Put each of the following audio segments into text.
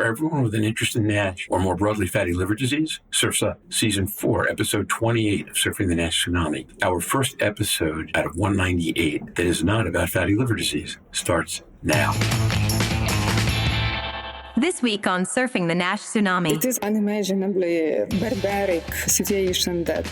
everyone with an interest in NASH, or more broadly fatty liver disease? Surf's Up, Season 4, Episode 28 of Surfing the NASH Tsunami. Our first episode out of 198 that is not about fatty liver disease starts now. This week on Surfing the NASH Tsunami. It is unimaginably barbaric situation that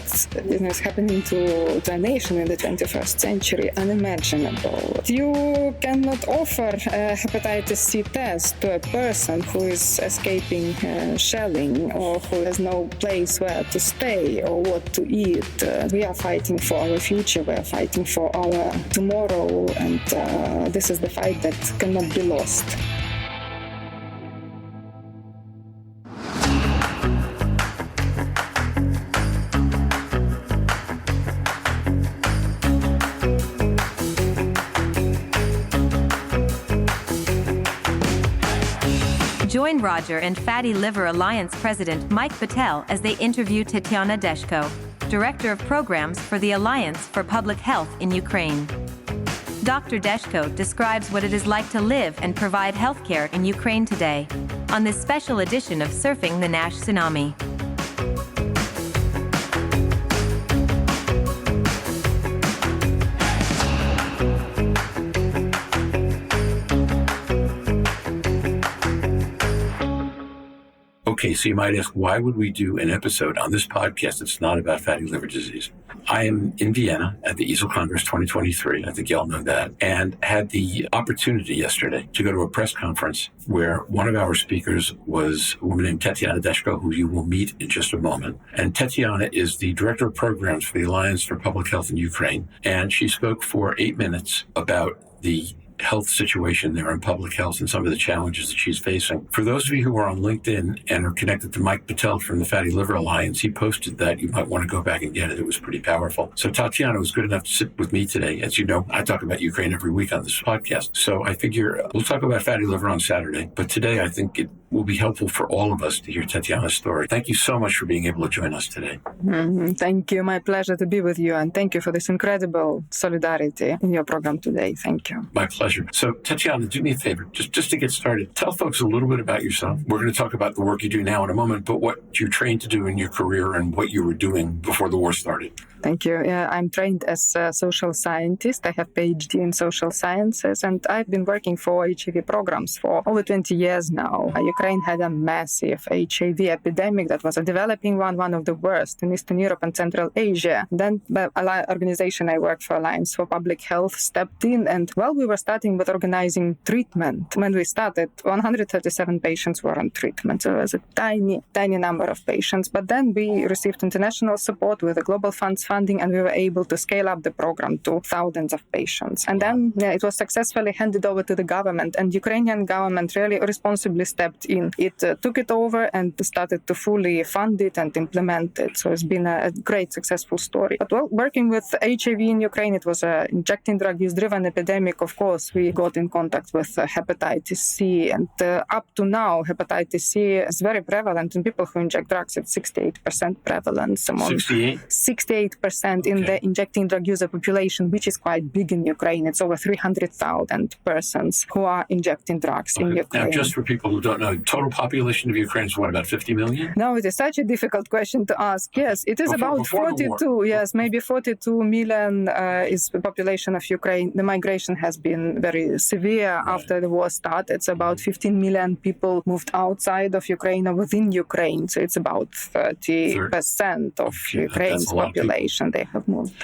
is happening to a nation in the 21st century. Unimaginable. You cannot offer a hepatitis C test to a person who is escaping shelling or who has no place where to stay or what to eat. We are fighting for our future. We are fighting for our tomorrow. And this is the fight that cannot be lost. Join Roger and Fatty Liver Alliance President Mike Patel as they interview Tetiana Deshko, Director of Programs for the Alliance for Public Health in Ukraine. Dr. Deshko describes what it is like to live and provide healthcare in Ukraine today on this special edition of Surfing the NASH Tsunami. Okay, so you might ask, why would we do an episode on this podcast that's not about fatty liver disease? I am in Vienna at the EASL Congress 2023. I think you all know that. And had the opportunity yesterday to go to a press conference where one of our speakers was a woman named Tetiana Deshko, who you will meet in just a moment. And Tetiana is the Director of Programs for the Alliance for Public Health in Ukraine. And she spoke for 8 minutes about the health situation there in public health and some of the challenges that she's facing. For those of you who are on LinkedIn and are connected to Mike Patel from the Fatty Liver Alliance, he posted that. You might want to go back and get it. It was pretty powerful. So Tatiana was good enough to sit with me today. As you know, I talk about Ukraine every week on this podcast. So I figure we'll talk about fatty liver on Saturday. But today I think it will be helpful for all of us to hear Tetiana's story. Thank you so much for being able to join us today. Thank you. My pleasure to be with you. And thank you for this incredible solidarity in your program today. Thank you. My pleasure. So, Tetiana, do me a favor, just to get started, tell folks a little bit about yourself. We're going to talk about the work you do now in a moment, but what you trained to do in your career and what you were doing before the war started. Thank you. I'm trained as a social scientist. I have PhD in social sciences, and I've been working for HIV programs for over 20 years now. Ukraine had a massive HIV epidemic that was a developing one of the worst in Eastern Europe and Central Asia. Then the organization I worked for, Alliance for Public Health, stepped in, and while we were starting with organizing treatment, when we started, 137 patients were on treatment. So it was a tiny number of patients. But then we received international support with the Global Funds funding, and we were able to scale up the program to thousands of patients. And then it was successfully handed over to the government, and Ukrainian government really responsibly stepped in. It took it over and started to fully fund it and implement it. So it's been a great successful story. But working with HIV in Ukraine, it was an injecting drug use-driven epidemic. Of course, we got in contact with hepatitis C, and up to now, hepatitis C is very prevalent in people who inject drugs. It's 68% prevalence among 68% in the injecting drug user population, which is quite big in Ukraine. It's over 300,000 persons who are injecting drugs in Ukraine. Now, just for people who don't know, total population of Ukraine is what, about 50 million? No, it is such a difficult question to ask. Yes, it is about 42. Yes, maybe 42 million is the population of Ukraine. The migration has been very severe after the war started. It's about 15 million people moved outside of Ukraine or within Ukraine. So it's about 30% of Ukraine's population. They have moved.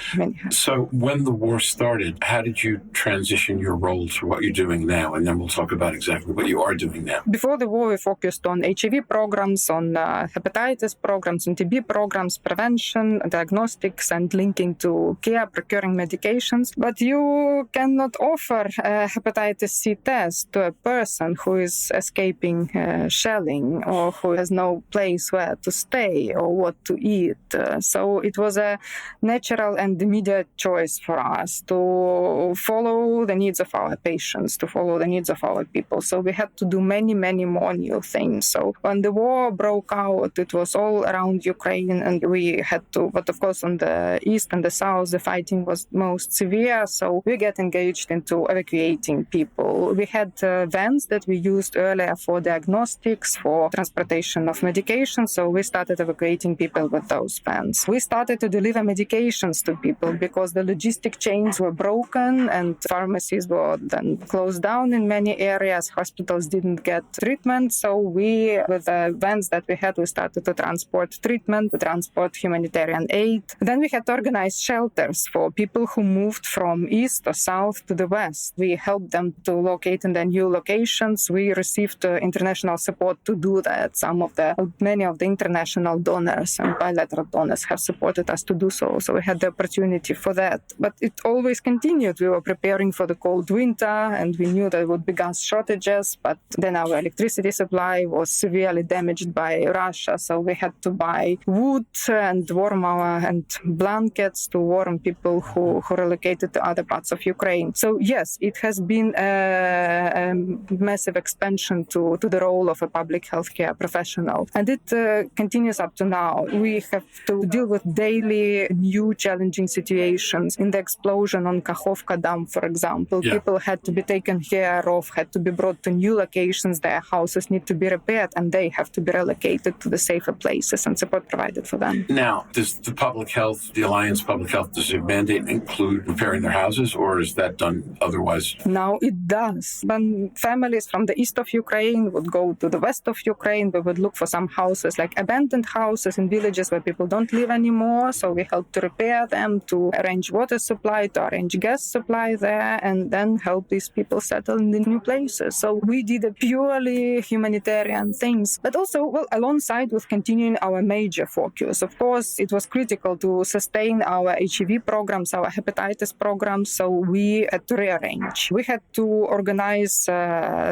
So when the war started, how did you transition your role to what you're doing now? And then we'll talk about exactly what you are doing now. Before the war, we focused on HIV programs, on hepatitis programs, on TB programs, prevention, diagnostics, and linking to care, procuring medications. But you cannot offer a hepatitis C test to a person who is escaping shelling or who has no place where to stay or what to eat. So it was a natural and immediate choice for us to follow the needs of our patients, to follow the needs of our people. So we had to do many more more new things. So when the war broke out, it was all around Ukraine, and we had to, but of course on the east and the south, the fighting was most severe. So we get engaged into evacuating people. We had vans that we used earlier for diagnostics, for transportation of medication. So we started evacuating people with those vans. We started to deliver medications to people because the logistic chains were broken and pharmacies were then closed down in many areas. Hospitals didn't get treatment. So we, with the vans that we had, we started to transport treatment, to transport humanitarian aid. Then we had to organize shelters for people who moved from east or south to the west. We helped them to locate in their new locations. We received international support to do that. Many of the international donors and bilateral donors have supported us to do so. So we had the opportunity for that. But it always continued. We were preparing for the cold winter, and we knew there would be gas shortages, but then our electricity supply was severely damaged by Russia. So we had to buy wood and and blankets to warm people who relocated to other parts of Ukraine. So yes, it has been a massive expansion to the role of a public healthcare professional. And it continues up to now. We have to deal with daily new challenging situations. In the explosion on Kakhovka Dam, for example, people had to be taken care of, had to be brought to new locations. Their houses need to be repaired, and they have to be relocated to the safer places and support provided for them. Now, does the Alliance Public Health, does their mandate include repairing their houses, or is that done otherwise? Now it does. When families from the east of Ukraine would go to the west of Ukraine, we would look for some houses, like abandoned houses in villages where people don't live anymore. So we help to repair them, to arrange water supply, to arrange gas supply there, and then help these people settle in the new places. So we did a purely humanitarian things, but also, alongside with continuing our major focus. Of course, it was critical to sustain our HIV programs, our hepatitis programs, so we had to rearrange. We had to organize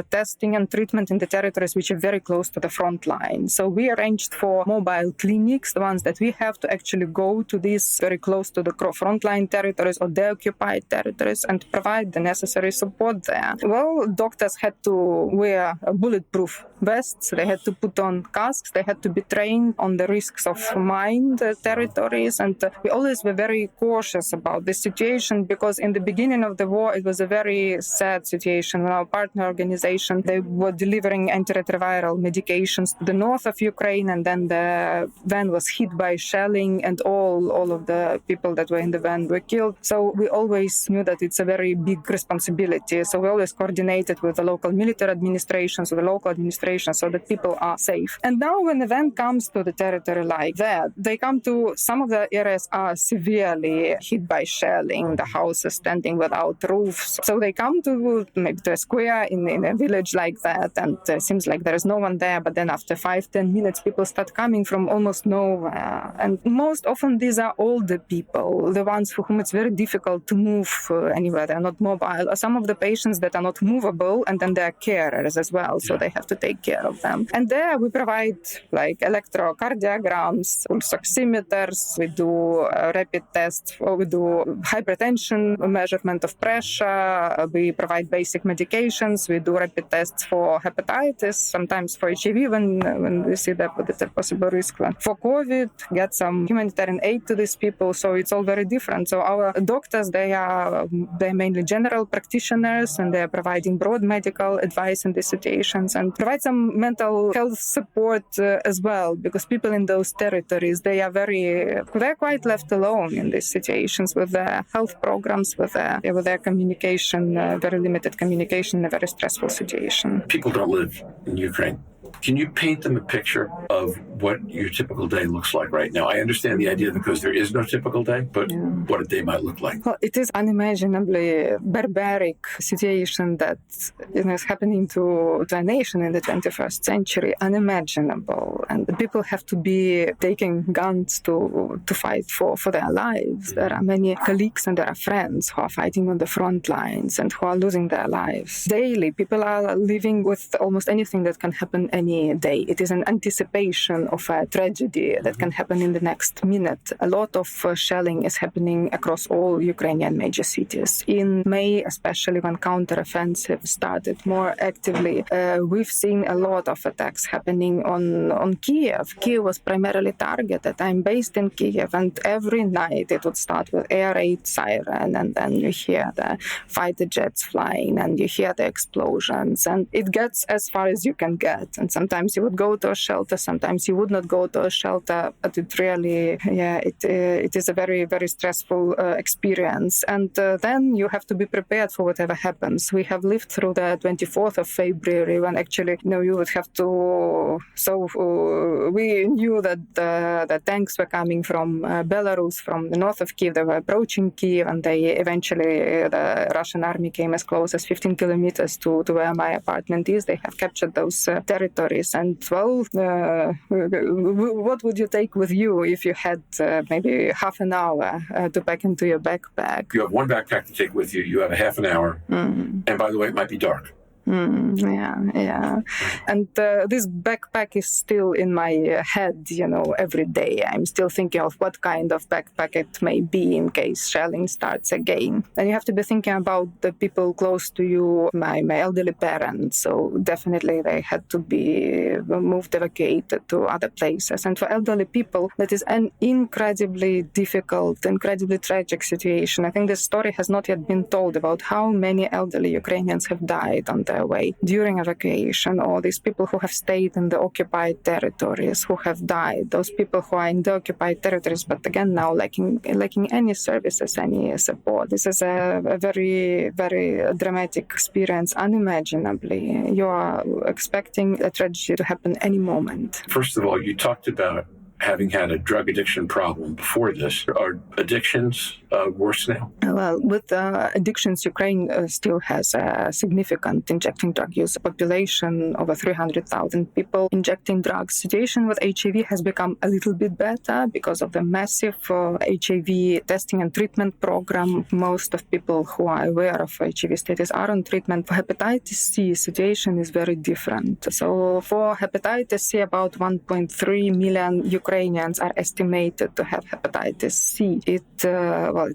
testing and treatment in the territories which are very close to the front line. So we arranged for mobile clinics, the ones that we have, to actually go to these very close to the frontline territories or the occupied territories and provide the necessary support there. Well, doctors had to wear bulletproof vests, they had to put on casks, they had to be trained on the risks of mined territories, and we always were very cautious about this situation, because in the beginning of the war it was a very sad situation. When our partner organization, they were delivering antiretroviral medications to the north of Ukraine, and then the van was hit by shelling and all of the people that were in the van were killed. So we always knew that it's a very big responsibility. So we always coordinated with the local military administrations, with the local administration, so that people are safe. And now when the van comes to the territory like that, they come to, some of the areas are severely hit by shelling, the houses standing without roofs. So they come to maybe to a square in a village like that, and it seems like there is no one there, but then after 5-10 minutes, people start coming from almost nowhere. And most often these are older people, the ones for whom it's very difficult to move anywhere. They're not mobile. Or some of the patients that are not movable, and then they're carers as well, so they have to take care of them. And there we provide like electrocardiograms, pulse oximeters, we do rapid tests, we do hypertension, measurement of pressure, we provide basic medications, we do rapid tests for hepatitis, sometimes for HIV when we see that it's a possible risk. For COVID, get some humanitarian aid to these people, so it's all very different. So our doctors, they're mainly general practitioners, and they're providing broad medical advice in these situations, and provide some mental health support as well, because people in those territories, they're quite left alone in these situations with their health programs, with their communication, very limited communication in a very stressful situation. People don't live in Ukraine. Can you paint them a picture of what your typical day looks like right now? I understand the idea because there is no typical day, but what a day might look like. Well, it is unimaginably barbaric situation that is happening to a nation in the 21st century, unimaginable. And the people have to be taking guns to fight for their lives. There are many colleagues and there are friends who are fighting on the front lines and who are losing their lives. Daily, people are living with almost anything that can happen any day. It is an anticipation of a tragedy that can happen in the next minute. A lot of shelling is happening across all Ukrainian major cities. In May, especially when counteroffensive started more actively, we've seen a lot of attacks happening on Kiev. Kiev was primarily targeted. I'm based in Kiev, and every night it would start with air raid siren, and then you hear the fighter jets flying, and you hear the explosions, and it gets as far as you can get. And sometimes you would go to a shelter, sometimes you would not go to a shelter, but it really, it is a very, very stressful experience. And then you have to be prepared for whatever happens. We have lived through the 24th of February when actually, you would have to, we knew that the tanks were coming from Belarus, from the north of Kiev. They were approaching Kiev, and the Russian army came as close as 15 kilometers to where my apartment is. They have captured those territories. And what would you take with you if you had maybe half an hour to pack into your backpack? You have one backpack to take with you. You have a half an hour. And by the way, it might be dark. Yeah. And this backpack is still in my head, every day. I'm still thinking of what kind of backpack it may be in case shelling starts again. And you have to be thinking about the people close to you, my elderly parents. So definitely they had to be moved, evacuated to other places. And for elderly people, that is an incredibly difficult, incredibly tragic situation. I think this story has not yet been told about how many elderly Ukrainians have died on their way during evacuation, or these people who have stayed in the occupied territories, who have died, those people who are in the occupied territories, but again now lacking any services, any support. This is a very, very dramatic experience, unimaginably. You are expecting a tragedy to happen any moment. First of all, you talked about having had a drug addiction problem before this. Are addictions worse now? Well, with addictions, Ukraine still has a significant injecting drug use population, over 300,000 people injecting drugs. Situation with HIV has become a little bit better because of the massive HIV testing and treatment program. Most of people who are aware of HIV status are on treatment. For hepatitis C, situation is very different. So for hepatitis C, about 1.3 million Ukrainians are estimated to have hepatitis C. It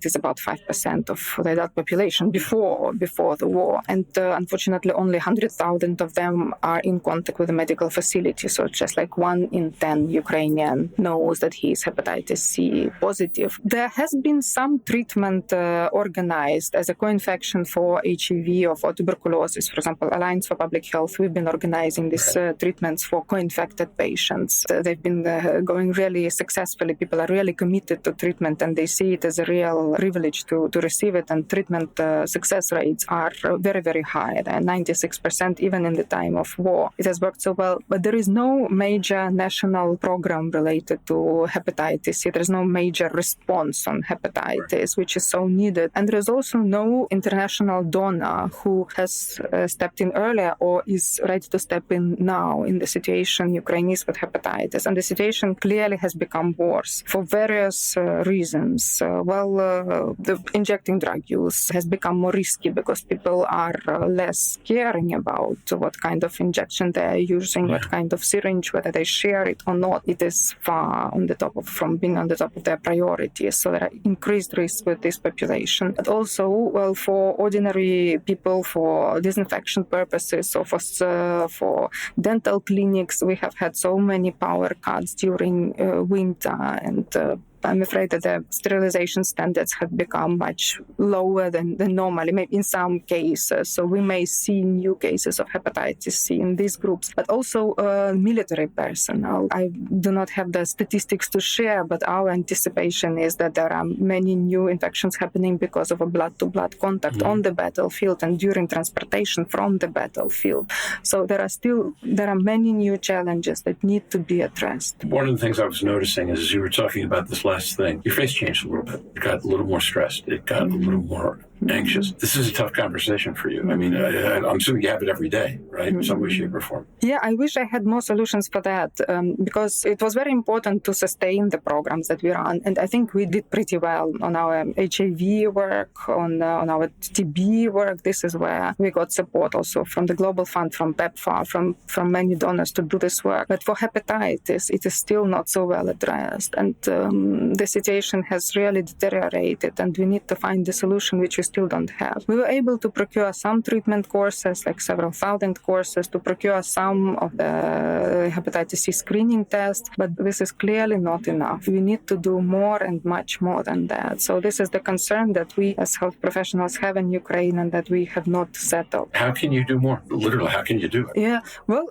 is about 5% of the adult population before the war. And unfortunately, only 100,000 of them are in contact with a medical facility. So just like 1 in 10 Ukrainian knows that he is hepatitis C positive. There has been some treatment organized as a co-infection for HIV or for tuberculosis. For example, Alliance for Public Health, we've been organizing these treatments for co-infected patients. They've been going really successfully. People are really committed to treatment, and they see it as a real privilege to receive it. And treatment success rates are very, very high. They're 96% even in the time of war. It has worked so well. But there is no major national program related to hepatitis C. There is no major response on hepatitis, which is so needed. And there is also no international donor who has stepped in earlier or is ready to step in now in the situation Ukraine is with hepatitis. And the situation clearly has become worse for various reasons. The injecting drug use has become more risky because people are less caring about what kind of injection they are using, what kind of syringe, whether they share it or not. It is far from being on the top of their priorities. So there are increased risks with this population. But also, for ordinary people, for disinfection purposes, or for dental clinics, we have had so many power cuts during winter, and I'm afraid that the sterilization standards have become much lower than normally, maybe in some cases. So we may see new cases of hepatitis C in these groups, but also military personnel. I do not have the statistics to share, but our anticipation is that there are many new infections happening because of a blood-to-blood contact on the battlefield and during transportation from the battlefield. So there are many new challenges that need to be addressed. One of the things I was noticing is, as you were talking about this last thing, your face changed a little bit. It got a little more stressed. It got a little more anxious. This is a tough conversation for you. I mean, I'm assuming you have it every day, right? In some way, shape, or form. Yeah, I wish I had more solutions for that because it was very important to sustain the programs that we run. And I think we did pretty well on our HIV work, on our TB work. This is where we got support also from the Global Fund, from PEPFAR, from many donors to do this work. But for hepatitis, it is still not so well addressed. And the situation has really deteriorated, and we need to find the solution which we still don't have. We were able to procure some treatment courses, like several thousand courses, to procure some of the hepatitis C screening tests, but this is clearly not enough. We need to do more and much more than that. So this is the concern that we as health professionals have in Ukraine and that we have not settled. How can you do more? Literally, how can you do it? Yeah, well,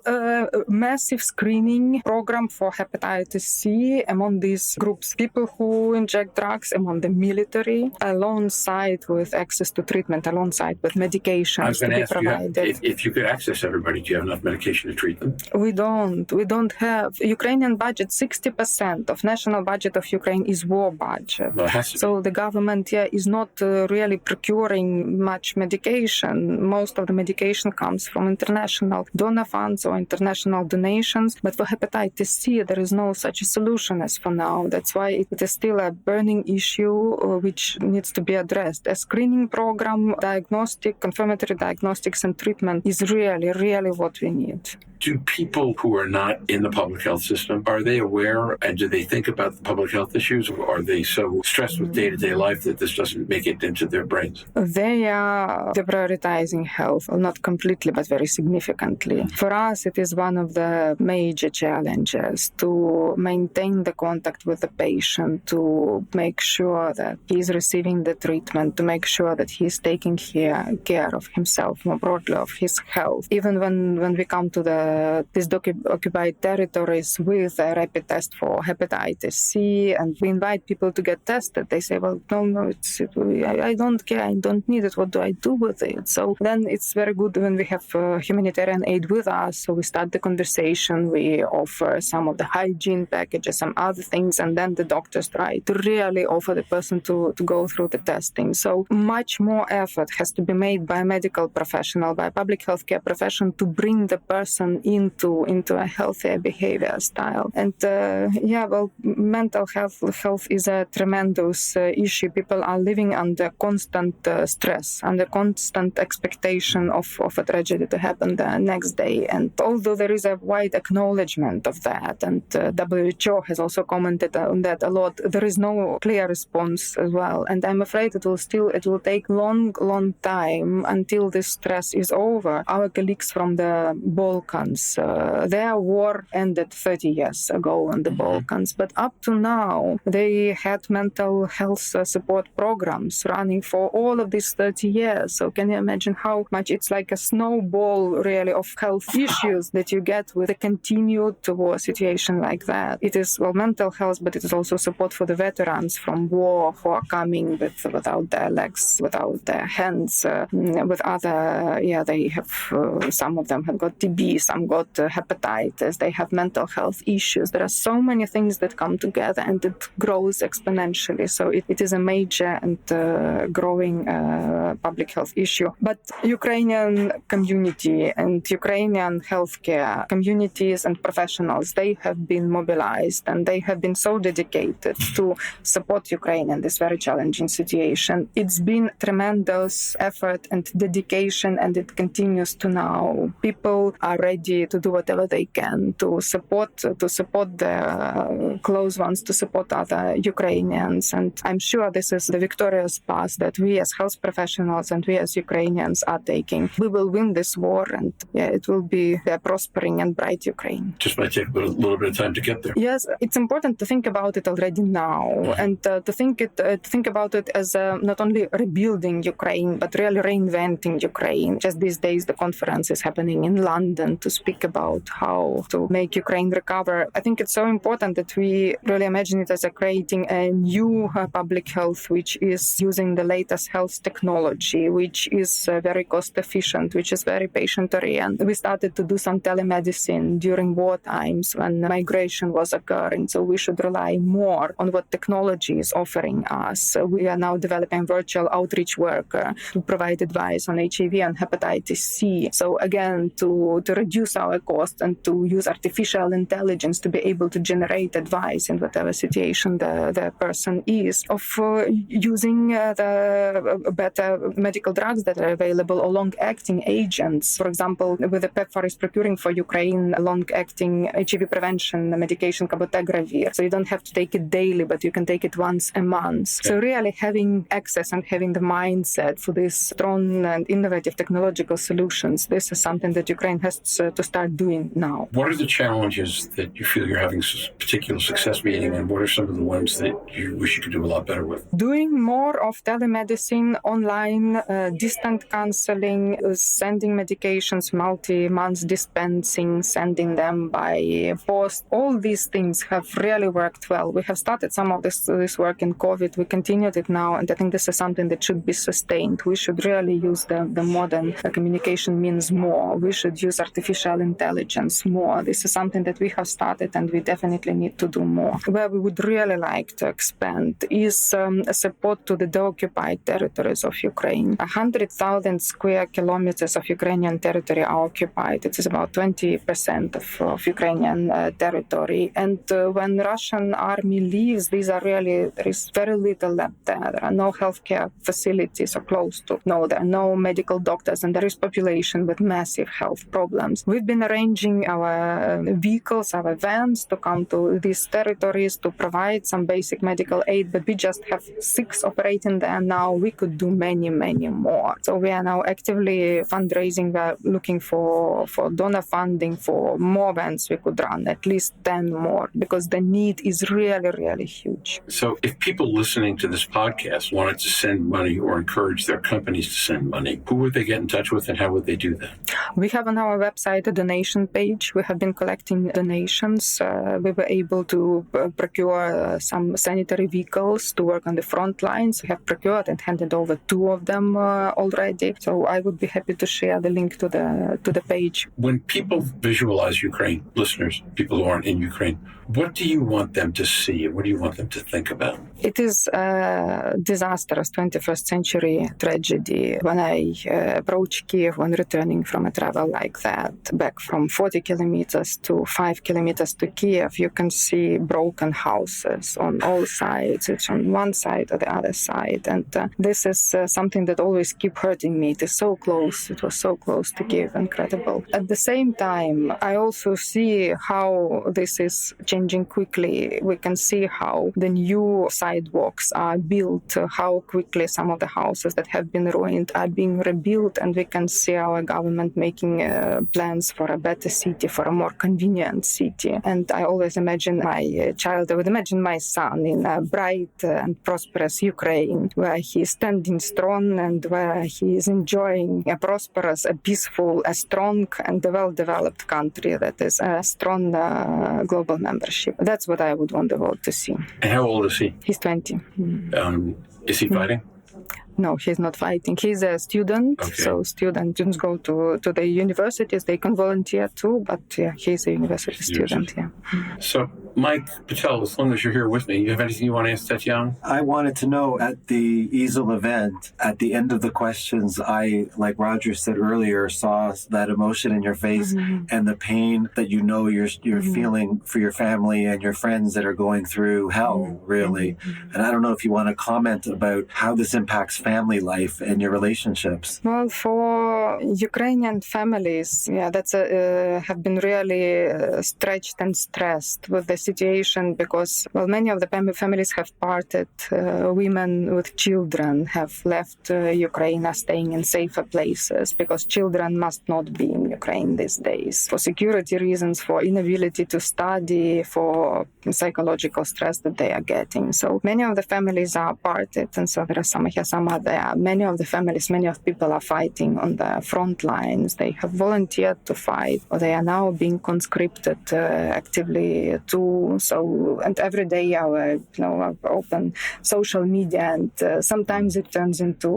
massive screening program for hepatitis C among these groups, people who inject drugs, among the military, alongside with access to treatment, alongside with medications to be provided. If you could access everybody, do you have enough medication to treat them? We don't have. Ukrainian budget, 60% of national budget of Ukraine is war budget. Well, it has to So the government is not really procuring much medication. Most of the medication comes from international donor funds or international donations. But for hepatitis C, there is no such a solution as for now. That's why it is still a burning issue which needs to be addressed. A screening program, confirmatory diagnostics and treatment is really what we need. Do people who are not in the public health system, are they aware and do they think about the public health issues, or are they so stressed with day-to-day life that this doesn't make it into their brains? They are prioritizing health, well, not completely, but very significantly. For us, it is one of the major challenges to maintain the contact with the patient, to make sure that he is receiving the treatment, to make sure that he is taking care of himself, more broadly of his health. Even when we come to these occupied territories with a rapid test for hepatitis C, and we invite people to get tested, they say, well, no, I don't care, I don't need it, what do I do with it? So then it's very good when we have humanitarian aid with us, so we start the conversation, we offer some of the hygiene packages, some other things, and then the doctors try to really offer the person to go through the testing. So much more effort has to be made by a medical professional, by a public healthcare profession to bring the person into a healthier behavior style. And mental health is a tremendous issue. People are living under constant stress, under constant expectation of a tragedy to happen the next day. And although there is a wide acknowledgement of that, and WHO has also commented on that a lot, there is no clear response as well. And I'm afraid it will take long time until this stress is over. Our colleagues from the Balkans, their war ended 30 years ago in the Balkans, but up to now they had mental health support programs running for all of these 30 years. So can you imagine how much it's like a snowball really of health issues that you get with a continued war situation like that? It is, mental health, but it is also support for the veterans from war who are coming without their legs, without their hands, with other, they have, some of them have got TB, some got hepatitis, they have mental health issues. There are so many things that come together and it grows exponentially. So it is a major and growing public health issue. But Ukrainian community and Ukrainian healthcare communities and professionals, they have been mobilized and they have been so dedicated to support Ukraine in this very challenging situation. It's been tremendous effort and dedication, and it continues to now. People are ready to do whatever they can to support their close ones, to support other Ukrainians. And I'm sure this is the victorious path that we as health professionals and we as Ukrainians are taking. We will win this war, and it will be a prospering and bright Ukraine. Just might take a little bit of time to get there. Yes, it's important to think about it already now, and to think about it as not only rebuilding Ukraine, but really reinventing Ukraine. Just these days, the conference is happening in London to speak about how to make Ukraine recover. I think it's so important that we really imagine it as creating a new public health, which is using the latest health technology, which is very cost efficient, which is very patient-oriented. We started to do some telemedicine during war times when migration was occurring, so we should rely more on what technology is offering us. We are now developing virtual outreach worker to provide advice on HIV and hepatitis C. So again, to reduce our cost and to use artificial intelligence to be able to generate advice in whatever situation the person is, of using the better medical drugs that are available or long-acting agents. For example, with the PEPFAR is procuring for Ukraine a long-acting HIV prevention medication, cabotegravir. So you don't have to take it daily, but you can take it once a month. Okay. So really having access and having the mindset for these strong and innovative technological solutions, this is something that Ukraine has to start doing now. What are the challenges that you feel you're having particular success meeting, and what are some of the ones that you wish you could do a lot better with? Doing more of telemedicine, online, distant counseling, sending medications, multi-month dispensing, sending them by post. All these things have really worked well. We have started some of this work in COVID. We continued it now, and I think this is something that should be sustained. We should really use the modern communication means more. We should use artificial intelligence more. This is something that we have started, and we definitely need to do more. Where we would really like to expand is support to the deoccupied territories of Ukraine. 100,000 square kilometers of Ukrainian territory are occupied. It is about 20% of Ukrainian territory. And when Russian army leaves, there is very little left there. There are no healthcare facilities or close to. No, there are no medical doctors, and there is population with massive health problems. We've been arranging our vehicles, our vans to come to these territories to provide some basic medical aid, but we just have 6 operating there now. We could do many, many more. So we are now actively fundraising. We are looking for donor funding for more vans we could run, at least 10 more, because the need is really, really huge. So if people listening to this podcast wanted to send money or encourage their companies to send money, who would they get in touch with, and how would they do that? We have on our website a donation page. We have been collecting donations. We were able to procure some sanitary vehicles to work on the front lines. We have procured and handed over 2 of them already. So I would be happy to share the link to the page. When people visualize Ukraine, listeners, people who aren't in Ukraine, what do you want them to see? What do you want them to think about? It is a disastrous 21st century tragedy. When I approach Kiev when returning from a travel like that, back from 40 kilometers to 5 kilometers to Kiev, you can see broken houses on all sides. It's on one side or the other side. And this is something that always keep hurting me. It is so close. It was so close to Kiev. Incredible. At the same time, I also see how this is changing quickly. We can see how the new sidewalks are built, how quickly some of the houses that have been ruined are being rebuilt, and we can see our government making plans for a better city, for a more convenient city. And I always imagine my child, I would imagine my son in a bright and prosperous Ukraine, where he is standing strong and where he is enjoying a prosperous, a peaceful, a strong and a well-developed country that is a strong global membership. That's what I would want the world to see. And how old is he? He's 20. Is he fighting? No, he's not fighting. He's a student, okay. So students go to the universities. They can volunteer too, but yeah, he's a university student. Yeah. So, Mike Patel, as long as you're here with me, you have anything you want to ask Tetiana? I wanted to know, at the EASL event, at the end of the questions, I, like Roger said earlier, saw that emotion in your face and the pain that you're feeling for your family and your friends that are going through hell, really. And I don't know if you want to comment about how this impacts family life and your relationships. Well, for Ukrainian families, that's have been really stretched and stressed with the situation, because many of the families have parted. Women with children have left Ukraine, are staying in safer places, because children must not be in Ukraine these days for security reasons, for inability to study, for psychological stress that they are getting. So many of the families are parted, and so there are some But many of the families, many of people are fighting on the front lines. They have volunteered to fight, or they are now being conscripted actively too. So, and every day I open social media, and sometimes it turns into,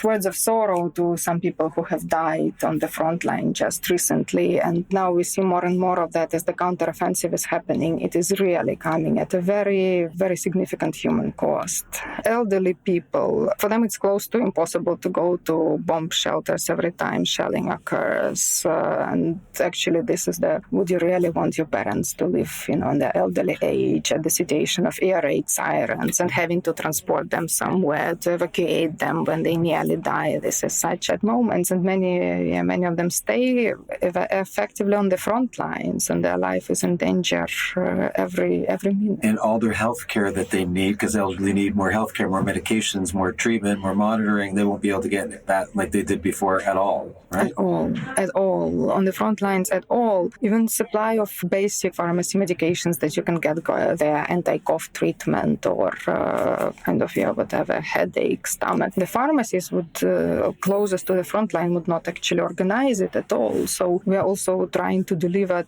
words of sorrow to some people who have died on the front line just recently. And now we see more and more of that as the counteroffensive is happening. It is really coming at a very, very significant human cost. Elderly people, for them it's close to impossible to go to bomb shelters every time shelling occurs. And actually this is would you really want your parents to live, in the elderly age at the situation of air raid sirens and having to transport them somewhere to evacuate them when they nearly die? This is such at moments, and many of them stay effectively on the front lines, and their life is in danger every minute. And all their health care that they need, because elderly need more health care, more medications, more treatment, more monitoring, they won't be able to get that like they did before at all, right? At all. On the front lines, at all. Even supply of basic pharmacy medications that you can get there, anti-cough treatment or whatever, headache, stomach. The pharmacies would, closest to the front line, would not actually organize it at all. So we are also trying to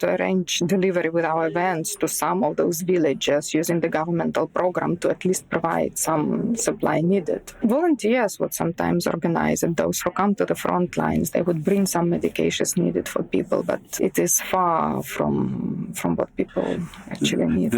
arrange delivery with our vans to some of those villages using the governmental program to at least provide some supply needed. Volunteers would sometimes organize it. Those who come to the front lines, they would bring some medications needed for people, but it is far from what people actually need.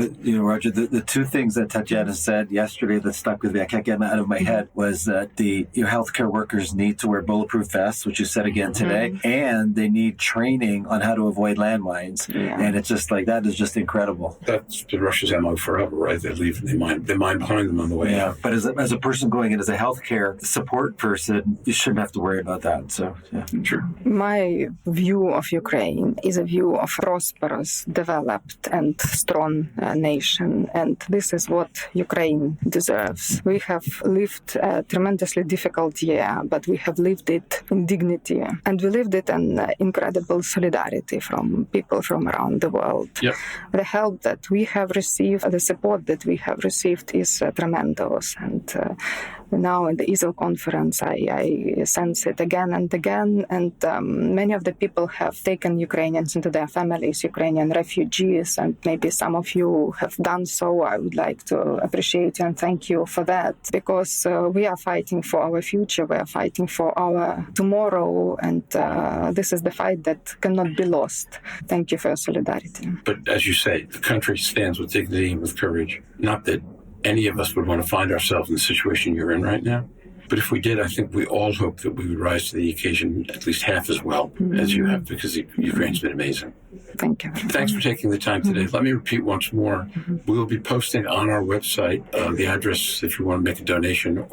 Roger, the two things that Tetiana said yesterday that stuck with me, I can't get them out of my head, was that your healthcare workers need to wear bulletproof vests, which you said again today, and they need training on how to avoid landmines. Yeah. And it's just like, that is just incredible. That's been Russia's MO forever, right? They mine behind them on the way out. But as a person going in as a healthcare support person, you shouldn't have to worry about that. So, yeah. True. My view of Ukraine is a view of prosperous, developed, and strong nation. And this is what Ukraine deserves. We have lived a tremendously difficult year, but we have lived it in dignity. And we lived it in incredible solidarity from people from around the world. Yep. The help that we have received, the support that we have received is tremendous. And now in the EASL conference, I sense it again and again. And many of the people have taken Ukrainians into their families, Ukrainian refugees, and maybe some of you have done so. I would like to appreciate you and thank you for that, because we are fighting for our future, we are fighting for our tomorrow, and this is the fight that cannot be lost. Thank you for your solidarity. But as you say, the country stands with dignity and with courage. Not that any of us would want to find ourselves in the situation you're in right now. But if we did, I think we all hope that we would rise to the occasion at least half as well as you have, because Ukraine's been amazing. Thank you. Thanks for taking the time today. Let me repeat once more. We will be posting on our website the address if you want to make a donation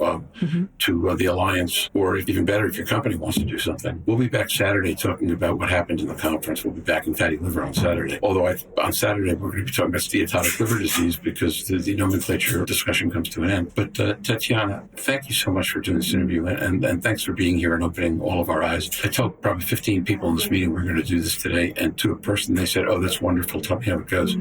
to the Alliance, or even better, if your company wants to do something. We'll be back Saturday talking about what happened in the conference. We'll be back in fatty liver on Saturday. Although on Saturday, we're going to be talking about steatotic liver disease, because the nomenclature discussion comes to an end. But Tetiana, thank you so much for doing this interview, and thanks for being here and opening all of our eyes. I told probably 15 people in this meeting we're going to do this today, and to a person they said, "Oh, that's wonderful. Tell me how it goes."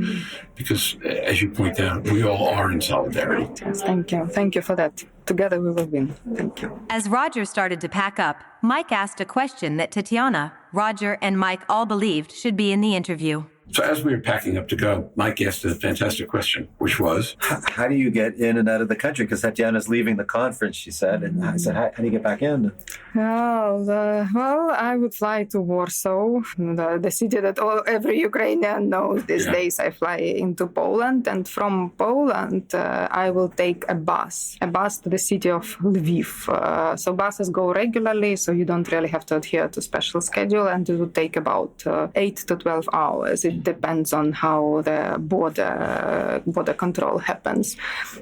Because, as you point out, we all are in solidarity. Yes, thank you. Thank you for that. Together we will win. Thank you. As Roger started to pack up, Mike asked a question that Tetiana, Roger, and Mike all believed should be in the interview. So as we were packing up to go, Mike asked a fantastic question, which was, how do you get in and out of the country? Because Tetiana's leaving the conference, she said. And I said, how do you get back in? Well, I would fly to Warsaw, the city that every Ukrainian knows these days. I fly into Poland, and from Poland, I will take a bus to the city of Lviv. So buses go regularly, so you don't really have to adhere to special schedule, and it would take about 8 to 12 hours. It depends on how the border control happens.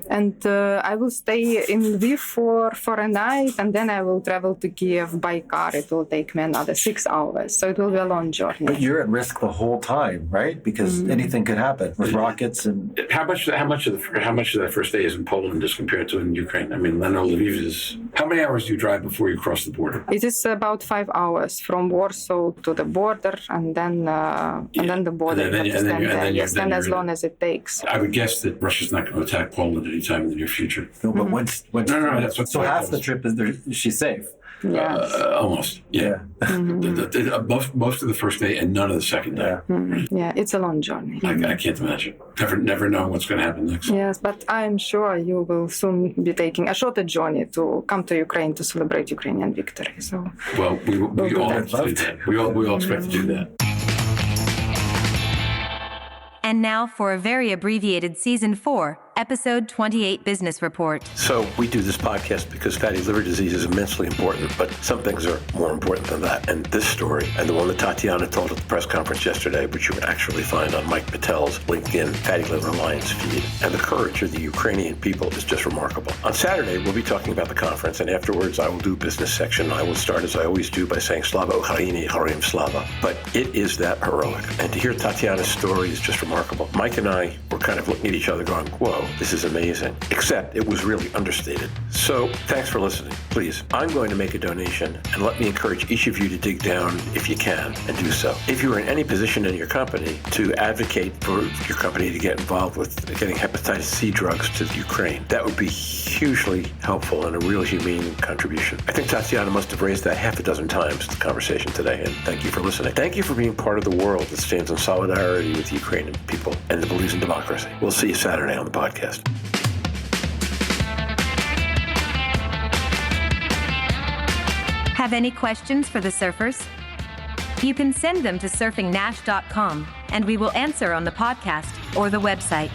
And I will stay in Lviv for a night, and then I will travel to Kiev by car. It will take me another 6 hours, so it will be a long journey. But you're at risk the whole time, right? Because anything could happen with rockets and. How much of that first day is in Poland as compared to in Ukraine? I mean, I know Lviv is. How many hours do you drive before you cross the border? It is about 5 hours from Warsaw to the border, and then the border. border. You have to stand there. You stand as long as it takes. I would guess that Russia's not going to attack Poland anytime in the near future. No, but once No, that's what. so half the trip is there. She's safe. Yes. Almost, yeah. Most of the first day and none of the second day. Yeah, it's a long journey. I can't imagine. Never know what's going to happen next. Yes, but I'm sure you will soon be taking a shorter journey to come to Ukraine to celebrate Ukrainian victory. So, well, we all have to do that. We all expect to do that. And now for a very abbreviated Season 4, Episode 28 Business Report. So we do this podcast because fatty liver disease is immensely important, but some things are more important than that. And this story, and the one that Tetiana told at the press conference yesterday, which you can actually find on Mike Patel's LinkedIn Fatty Liver Alliance feed, and the courage of the Ukrainian people is just remarkable. On Saturday, we'll be talking about the conference, and afterwards I will do business section. I will start, as I always do, by saying Slava Ukraini, Harim Slava. But it is that heroic. And to hear Tetiana's story is just remarkable. Mike and I were kind of looking at each other going, whoa, this is amazing. Except it was really understated. So thanks for listening. Please, I'm going to make a donation, and let me encourage each of you to dig down if you can and do so. If you are in any position in your company to advocate for your company to get involved with getting hepatitis C drugs to the Ukraine, that would be hugely helpful and a real humane contribution. I think Tetiana must have raised that half a dozen times in the conversation today, and thank you for listening. Thank you for being part of the world that stands in solidarity with the Ukrainian people and that believes in democracy. We'll see you Saturday on the podcast. Have any questions for the surfers? You can send them to surfingnash.com, and we will answer on the podcast or the website.